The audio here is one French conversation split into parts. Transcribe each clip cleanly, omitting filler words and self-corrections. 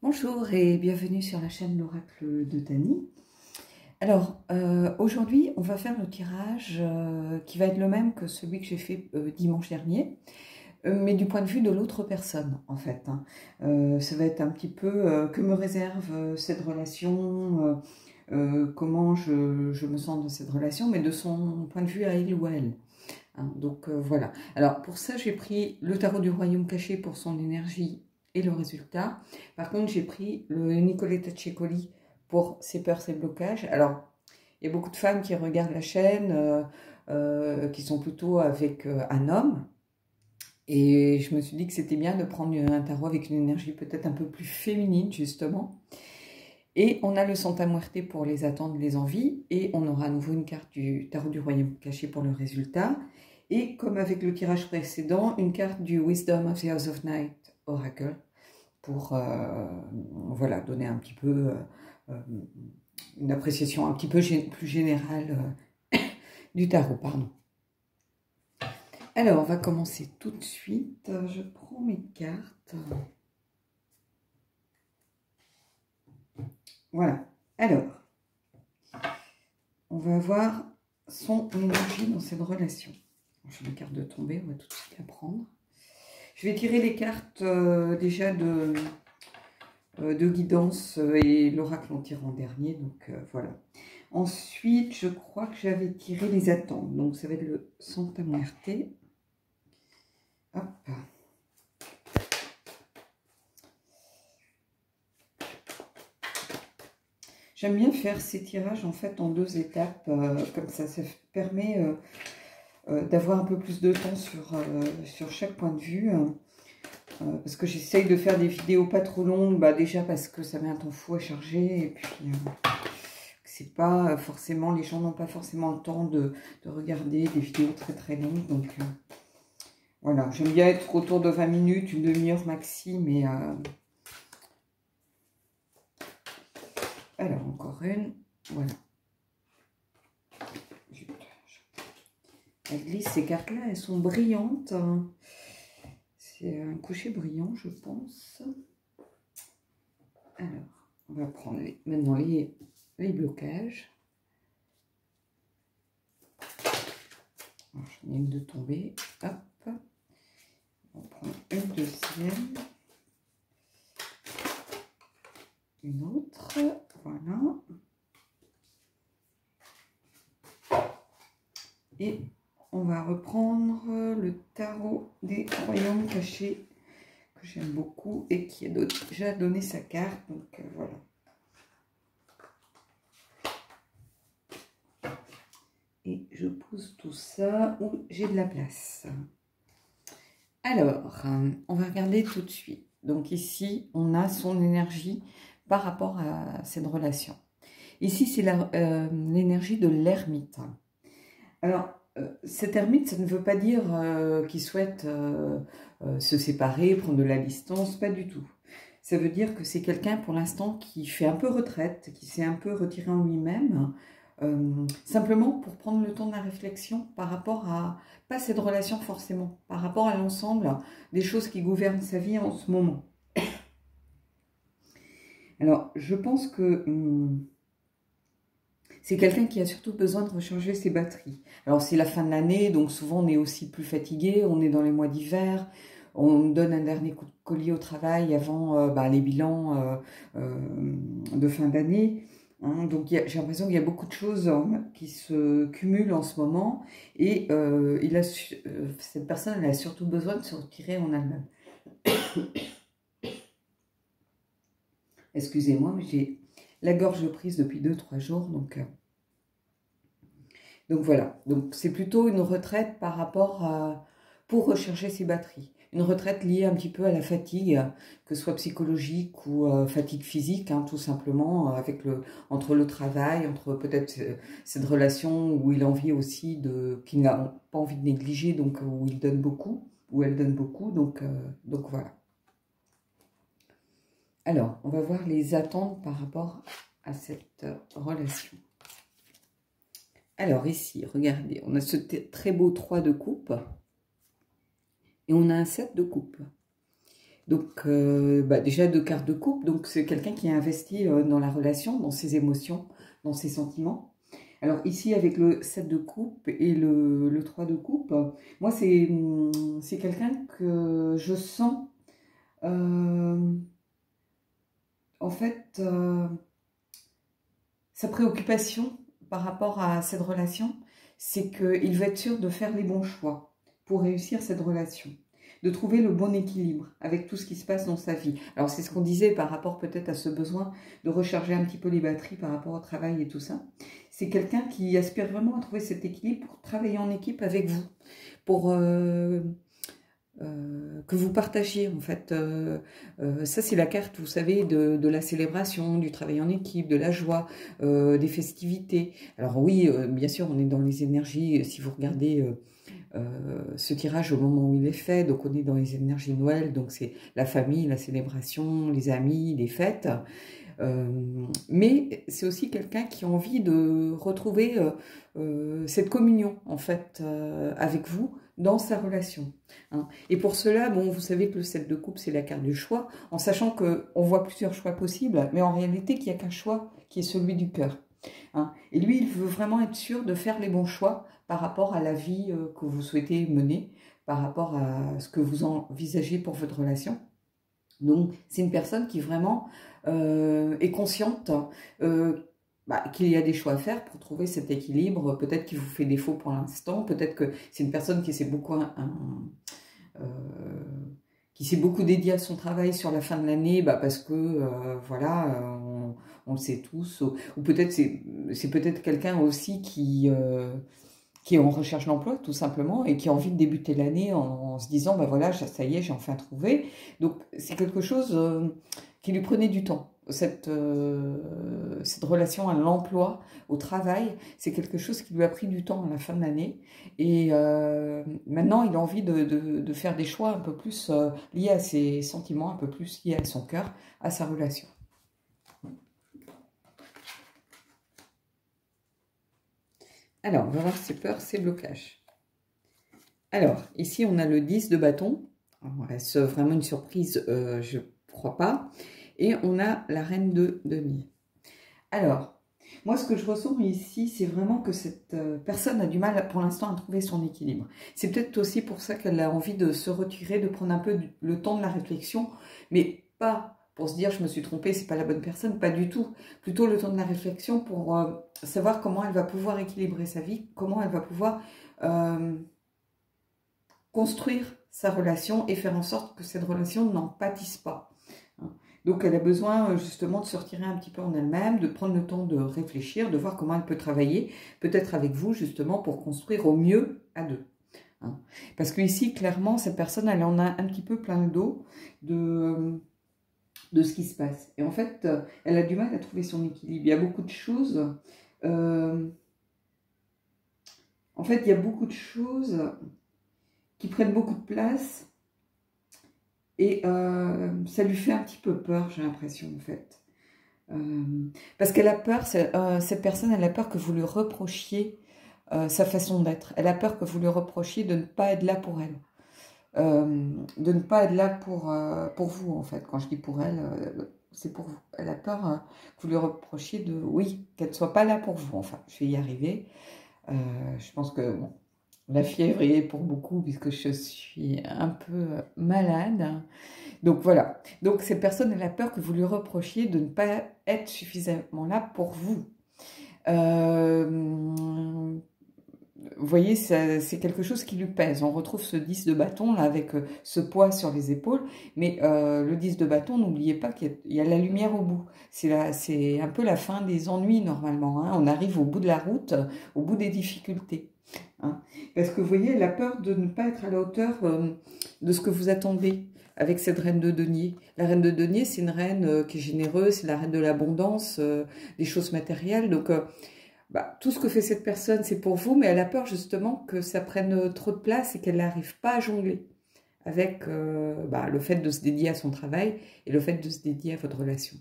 Bonjour et bienvenue sur la chaîne l'Oracle de Tani. Alors, aujourd'hui, on va faire le tirage qui va être le même que celui que j'ai fait dimanche dernier, mais du point de vue de l'autre personne, en fait. Ça va être un petit peu que me réserve cette relation, comment je me sens dans cette relation, mais de son point de vue à il ou à elle. Donc, voilà. Alors, pour ça, j'ai pris le tarot du royaume caché pour son énergie et le résultat. Par contre, j'ai pris le Nicoletta Cecoli pour ses peurs, ses blocages. Alors, il y a beaucoup de femmes qui regardent la chaîne, qui sont plutôt avec un homme. Et je me suis dit que c'était bien de prendre un tarot avec une énergie peut-être un peu plus féminine, justement. Et on a le Santa Muerte pour les attentes, les envies. Et on aura à nouveau une carte du tarot du royaume caché pour le résultat. Et comme avec le tirage précédent, une carte du Wisdom of the House of Night Oracle pour voilà, donner un petit peu une appréciation un petit peu plus générale du tarot. Pardon. Alors, on va commencer tout de suite. Je prends mes cartes. Voilà. Alors, on va voir son énergie dans cette relation. J'ai une carte de tomber, on va tout de suite la prendre. Je vais tirer les cartes déjà de guidance et l'oracle en tire en dernier, donc voilà. Ensuite, je crois que j'avais tiré les attentes, donc ça va être le Santa Muerte. Hop. J'aime bien faire ces tirages en fait en deux étapes, comme ça permet d'avoir un peu plus de temps sur chaque point de vue. Parce que j'essaye de faire des vidéos pas trop longues, déjà parce que ça met un temps fou à charger, et puis c'est pas forcément, les gens n'ont pas forcément le temps de regarder des vidéos très très longues, donc voilà, j'aime bien être autour de 20 minutes, une demi-heure maxi, mais alors encore une, voilà. Elle glisse, ces cartes-là, elles sont brillantes, hein. C'est un coucher brillant, je pense. Alors, on va prendre maintenant les blocages. J'en ai une de tomber. Hop. On va prendre une deuxième. Une autre. Voilà. Et on va reprendre le tarot des royaumes cachés que j'aime beaucoup et qui a déjà donné sa carte. Donc voilà. Et je pose tout ça où j'ai de la place. Alors, on va regarder tout de suite. Donc ici, on a son énergie par rapport à cette relation. Ici, c'est l'énergie de l'ermite. Alors, cet ermite, ça ne veut pas dire qu'il souhaite se séparer, prendre de la distance, pas du tout. Ça veut dire que c'est quelqu'un, pour l'instant, qui fait un peu retraite, qui s'est un peu retiré en lui-même, simplement pour prendre le temps de la réflexion par rapport à, pas cette relation forcément, par rapport à l'ensemble des choses qui gouvernent sa vie en ce moment. Alors, je pense que c'est quelqu'un qui a surtout besoin de recharger ses batteries. Alors, c'est la fin de l'année, donc souvent on est aussi plus fatigué, on est dans les mois d'hiver, on donne un dernier coup de collier au travail avant les bilans de fin d'année. Hein, donc, j'ai l'impression qu'il y a beaucoup de choses qui se cumulent en ce moment. Et cette personne, elle a surtout besoin de se retirer en elle-même. Excusez-moi, mais j'ai la gorge prise depuis 2-3 jours. Donc voilà. Donc, c'est plutôt une retraite par rapport à... pour recharger ses batteries. Une retraite liée un petit peu à la fatigue, que ce soit psychologique ou fatigue physique, hein, tout simplement, entre le travail, entre peut-être cette relation où il a envie aussi qu'il n'a pas envie de négliger, donc où il donne beaucoup, où elle donne beaucoup, donc voilà. Alors, on va voir les attentes par rapport à cette relation. Alors ici, regardez, on a ce très beau 3 de coupe. Et on a un 7 de coupe. Donc, déjà 2 cartes de coupe, donc c'est quelqu'un qui a investi dans la relation, dans ses émotions, dans ses sentiments. Alors ici, avec le 7 de coupe et le 3 de coupe, moi, c'est quelqu'un que je sens, en fait, sa préoccupation par rapport à cette relation, c'est qu'il veut être sûr de faire les bons choix pour réussir cette relation, de trouver le bon équilibre avec tout ce qui se passe dans sa vie. Alors c'est ce qu'on disait par rapport peut-être à ce besoin de recharger un petit peu les batteries par rapport au travail et tout ça. C'est quelqu'un qui aspire vraiment à trouver cet équilibre pour travailler en équipe avec vous, pour que vous partagiez en fait. Ça c'est la carte, vous savez, de la célébration, du travail en équipe, de la joie, des festivités. Alors oui, bien sûr, on est dans les énergies, si vous regardez ce tirage au moment où il est fait, donc on est dans les énergies Noël, donc c'est la famille, la célébration, les amis, les fêtes. Mais c'est aussi quelqu'un qui a envie de retrouver cette communion en fait avec vous dans sa relation. Hein. Et pour cela, bon, vous savez que le 7 de coupe, c'est la carte du choix, en sachant qu'on voit plusieurs choix possibles, mais en réalité qu'il n'y a qu'un choix qui est celui du cœur. Hein. Et lui, il veut vraiment être sûr de faire les bons choix par rapport à la vie que vous souhaitez mener, par rapport à ce que vous envisagez pour votre relation. Donc, c'est une personne qui vraiment est consciente qu'il y a des choix à faire pour trouver cet équilibre. Peut-être qu'il vous fait défaut pour l'instant, peut-être que c'est une personne qui s'est beaucoup dédiée à son travail sur la fin de l'année, parce que, voilà, on le sait tous. Ou peut-être c'est peut-être quelqu'un aussi qui est en recherche d'emploi, tout simplement, et qui a envie de débuter l'année en se disant, voilà, ça y est, j'ai enfin trouvé. Donc, c'est quelque chose qui lui prenait du temps. Cette relation à l'emploi, au travail, c'est quelque chose qui lui a pris du temps à la fin de l'année. Et maintenant, il a envie de faire des choix un peu plus liés à ses sentiments, un peu plus liés à son cœur, à sa relation. Alors, on va voir ses peurs, ses blocages. Alors, ici, on a le 10 de bâton. Est-ce vraiment une surprise? Je ne crois pas. Et on a la reine de denier. Alors, moi, ce que je ressens ici, c'est vraiment que cette personne a du mal, pour l'instant, à trouver son équilibre. C'est peut-être aussi pour ça qu'elle a envie de se retirer, de prendre un peu le temps de la réflexion, mais pas pour se dire, je me suis trompée, c'est pas la bonne personne, pas du tout. Plutôt le temps de la réflexion pour savoir comment elle va pouvoir équilibrer sa vie, comment elle va pouvoir construire sa relation et faire en sorte que cette relation n'en pâtisse pas. Donc elle a besoin justement de se retirer un petit peu en elle-même, de prendre le temps de réfléchir, de voir comment elle peut travailler, peut-être avec vous justement pour construire au mieux à deux. Hein. Parce que ici, clairement, cette personne, elle en a un petit peu plein le dos de ce qui se passe. Et en fait, elle a du mal à trouver son équilibre. Il y a beaucoup de choses... en fait, il y a beaucoup de choses qui prennent beaucoup de place. Et ça lui fait un petit peu peur, j'ai l'impression, en fait. Parce qu'elle a peur, cette personne, elle a peur que vous lui reprochiez sa façon d'être. Elle a peur que vous lui reprochiez de ne pas être là pour elle. De ne pas être là pour vous, en fait. Quand je dis pour elle, c'est pour vous. Elle a peur que vous lui reprochiez oui, qu'elle ne soit pas là pour vous. Enfin, je vais y arriver. Je pense que, bon, la fièvre y est pour beaucoup, puisque je suis un peu malade. Donc voilà. Donc cette personne, elle a peur que vous lui reprochiez de ne pas être suffisamment là pour vous. Vous voyez, c'est quelque chose qui lui pèse. On retrouve ce 10 de bâton là avec ce poids sur les épaules. Mais le 10 de bâton, n'oubliez pas qu'il y a la lumière au bout. C'est un peu la fin des ennuis normalement. Hein. On arrive au bout de la route, au bout des difficultés. Hein. Parce que vous voyez, elle a peur de ne pas être à la hauteur de ce que vous attendez avec cette reine de denier. La reine de denier, c'est une reine qui est généreuse, c'est la reine de l'abondance, des choses matérielles. Donc, tout ce que fait cette personne, c'est pour vous, mais elle a peur justement que ça prenne trop de place et qu'elle n'arrive pas à jongler avec le fait de se dédier à son travail et le fait de se dédier à votre relation.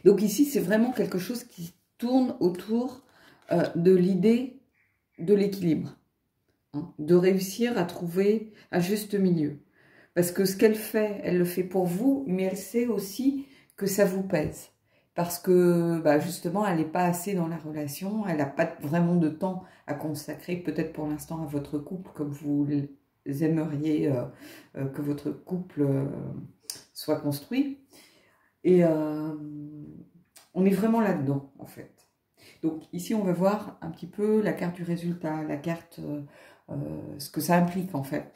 Donc ici, c'est vraiment quelque chose qui tourne autour de l'idée de l'équilibre, hein, de réussir à trouver un juste milieu. Parce que ce qu'elle fait, elle le fait pour vous, mais elle sait aussi que ça vous pèse. Parce que, bah, justement, elle n'est pas assez dans la relation, elle n'a pas vraiment de temps à consacrer, peut-être pour l'instant, à votre couple, comme vous aimeriez que votre couple soit construit. Et on est vraiment là-dedans, en fait. Donc ici, on va voir un petit peu la carte du résultat, la carte, ce que ça implique, en fait.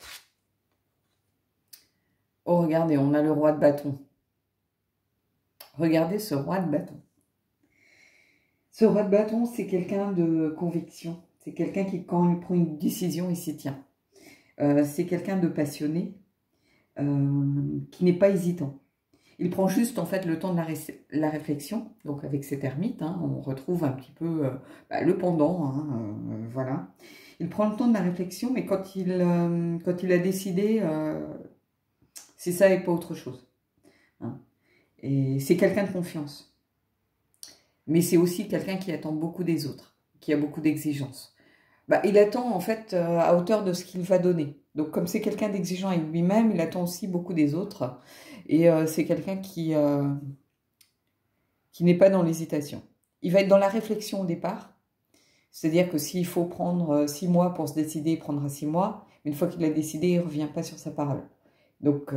Oh, regardez, on a le roi de bâton. Regardez ce roi de bâton. Ce roi de bâton, c'est quelqu'un de conviction. C'est quelqu'un qui, quand il prend une décision, il s'y tient. C'est quelqu'un de passionné, qui n'est pas hésitant. Il prend juste en fait le temps de la réflexion, donc avec cette ermite, hein, on retrouve un petit peu le pendant, hein, voilà. Il prend le temps de la réflexion, mais quand il a décidé, c'est ça et pas autre chose. Hein. Et c'est quelqu'un de confiance. Mais c'est aussi quelqu'un qui attend beaucoup des autres, qui a beaucoup d'exigences. Bah, il attend en fait à hauteur de ce qu'il va donner. Donc comme c'est quelqu'un d'exigeant avec lui-même, il attend aussi beaucoup des autres. Et c'est quelqu'un qui n'est pas dans l'hésitation. Il va être dans la réflexion au départ. C'est-à-dire que s'il faut prendre 6 mois pour se décider, il prendra 6 mois. Une fois qu'il a décidé, il ne revient pas sur sa parole. Donc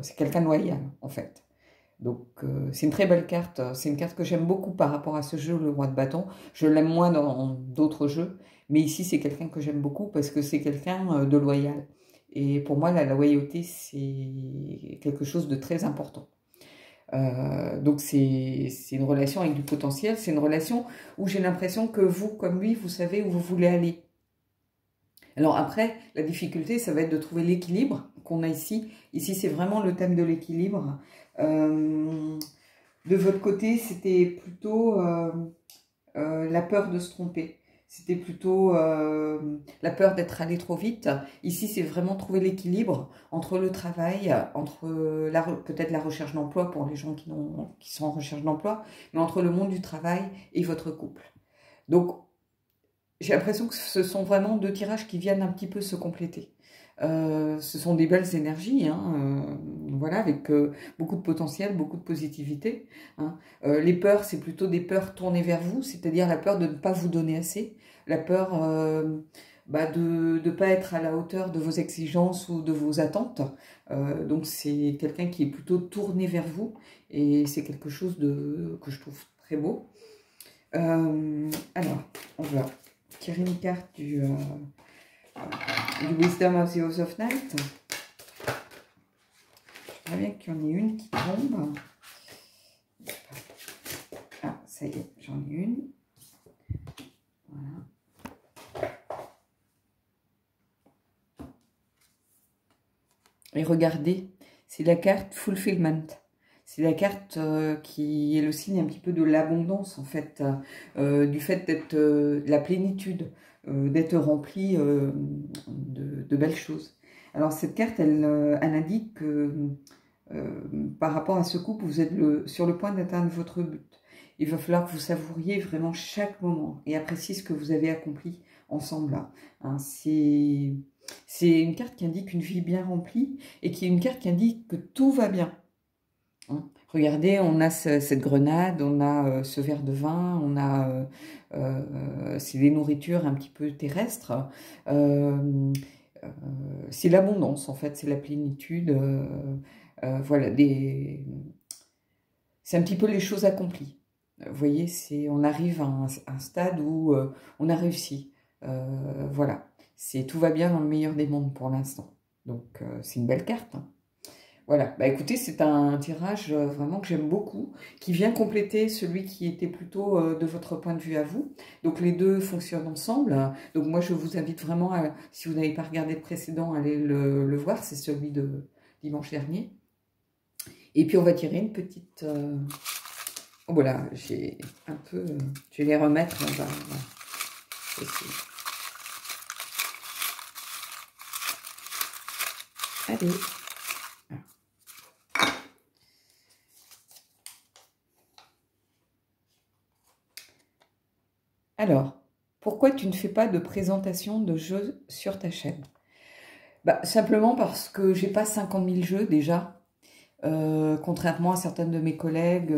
c'est quelqu'un de loyal en fait. Donc c'est une très belle carte, c'est une carte que j'aime beaucoup par rapport à ce jeu, le roi de bâton. Je l'aime moins dans d'autres jeux, mais ici c'est quelqu'un que j'aime beaucoup parce que c'est quelqu'un de loyal. Et pour moi, la loyauté, c'est quelque chose de très important. Donc c'est une relation avec du potentiel, c'est une relation où j'ai l'impression que vous, comme lui, vous savez où vous voulez aller. Alors après, la difficulté, ça va être de trouver l'équilibre qu'on a ici. Ici, c'est vraiment le thème de l'équilibre. De votre côté, c'était plutôt la peur de se tromper. C'était plutôt la peur d'être allé trop vite. Ici, c'est vraiment trouver l'équilibre entre le travail, entre peut-être la recherche d'emploi pour les gens qui sont en recherche d'emploi, mais entre le monde du travail et votre couple. Donc, j'ai l'impression que ce sont vraiment deux tirages qui viennent un petit peu se compléter. Ce sont des belles énergies, hein, voilà, avec beaucoup de potentiel, beaucoup de positivité. Hein. Les peurs, c'est plutôt des peurs tournées vers vous, c'est-à-dire la peur de ne pas vous donner assez, la peur de ne pas être à la hauteur de vos exigences ou de vos attentes. Donc c'est quelqu'un qui est plutôt tourné vers vous, et c'est quelque chose que je trouve très beau. Alors, on va tirer une carte du Wisdom of the House of Night. J'aimerais bien qu'il y en ait une qui tombe. Ah, ça y est, j'en ai une. Voilà. Et regardez, c'est la carte Fulfillment. C'est la carte qui est le signe un petit peu de l'abondance, en fait, du fait d'être la plénitude, d'être rempli de belles choses. Alors, cette carte, elle indique que par rapport à ce couple, vous êtes sur le point d'atteindre votre but. Il va falloir que vous savouriez vraiment chaque moment et apprécier ce que vous avez accompli ensemble là. Hein, c'est une carte qui indique une vie bien remplie et qui est une carte qui indique que tout va bien. Hein. Regardez, on a cette grenade, on a ce verre de vin, on a c'est des nourritures un petit peu terrestres. C'est l'abondance en fait, c'est la plénitude. Voilà, c'est un petit peu les choses accomplies. Vous voyez, on arrive à un stade où on a réussi. Voilà, tout va bien dans le meilleur des mondes pour l'instant. Donc, c'est une belle carte. Hein. Voilà, bah écoutez, c'est un tirage vraiment que j'aime beaucoup, qui vient compléter celui qui était plutôt de votre point de vue à vous. Donc les deux fonctionnent ensemble. Donc moi, je vous invite vraiment, si vous n'avez pas regardé le précédent, à aller le voir. C'est celui de dimanche dernier. Et puis on va tirer une petite... Oh voilà, j'ai un peu... je vais les remettre. On va essayer. Allez. Alors, pourquoi tu ne fais pas de présentation de jeux sur ta chaîne? Bah, simplement parce que j'ai pas 50 000 jeux déjà. Contrairement à certaines de mes collègues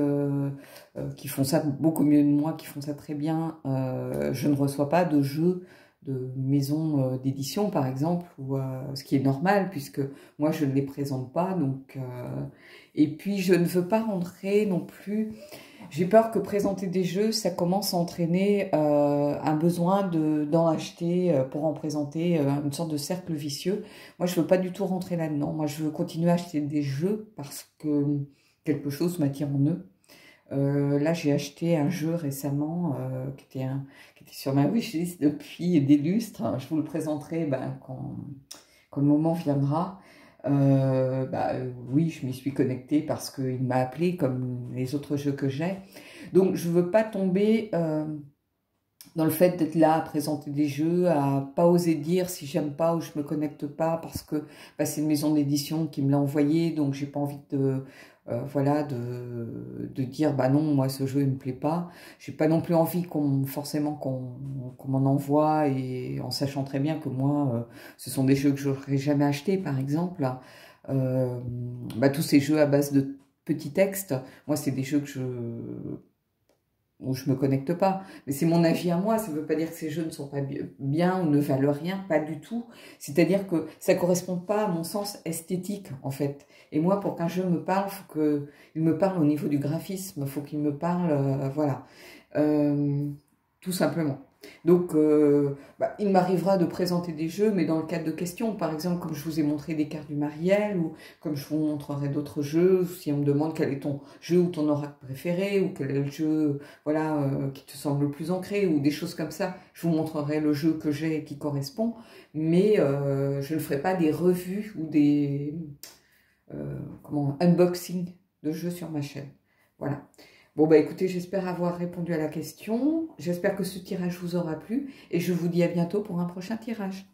qui font ça beaucoup mieux que moi, qui font ça très bien, je ne reçois pas de jeux de maison d'édition par exemple, ou, ce qui est normal puisque moi je ne les présente pas. Donc, et puis je ne veux pas rentrer non plus. J'ai peur que présenter des jeux, ça commence à entraîner un besoin d'en acheter pour en présenter, une sorte de cercle vicieux. Moi, je veux pas du tout rentrer là-dedans. Moi, je veux continuer à acheter des jeux parce que quelque chose m'attire en eux. Là, j'ai acheté un jeu récemment qui était sur ma wishlist depuis des lustres. Je vous le présenterai quand le moment viendra. Oui, je m'y suis connectée parce qu'il m'a appelé comme les autres jeux que j'ai. Donc, je veux pas tomber dans le fait d'être là à présenter des jeux, à pas oser dire si j'aime pas ou je me connecte pas parce que bah, c'est une maison d'édition qui me l'a envoyé, donc j'ai pas envie de voilà de dire bah non, moi ce jeu il me plaît pas. J'ai pas non plus envie forcément qu'on m'en envoie, et en sachant très bien que moi ce sont des jeux que j'aurais jamais achetés par exemple. Bah, tous ces jeux à base de petits textes, moi c'est des jeux où je me connecte pas. Mais c'est mon avis à moi, ça veut pas dire que ces jeux ne sont pas bien ou ne valent rien, pas du tout. C'est-à-dire que ça correspond pas à mon sens esthétique, en fait. Et moi, pour qu'un jeu me parle, faut qu'il me parle au niveau du graphisme, faut qu'il me parle, voilà. Tout simplement. Donc, il m'arrivera de présenter des jeux, mais dans le cadre de questions, par exemple, comme je vous ai montré des cartes du Marielle, ou comme je vous montrerai d'autres jeux, si on me demande quel est ton jeu ou ton oracle préféré, ou quel est le jeu voilà, qui te semble le plus ancré, ou des choses comme ça, je vous montrerai le jeu que j'ai et qui correspond, mais je ne ferai pas des revues ou des unboxing de jeux sur ma chaîne. Voilà. Bon, bah écoutez, j'espère avoir répondu à la question. J'espère que ce tirage vous aura plu et je vous dis à bientôt pour un prochain tirage.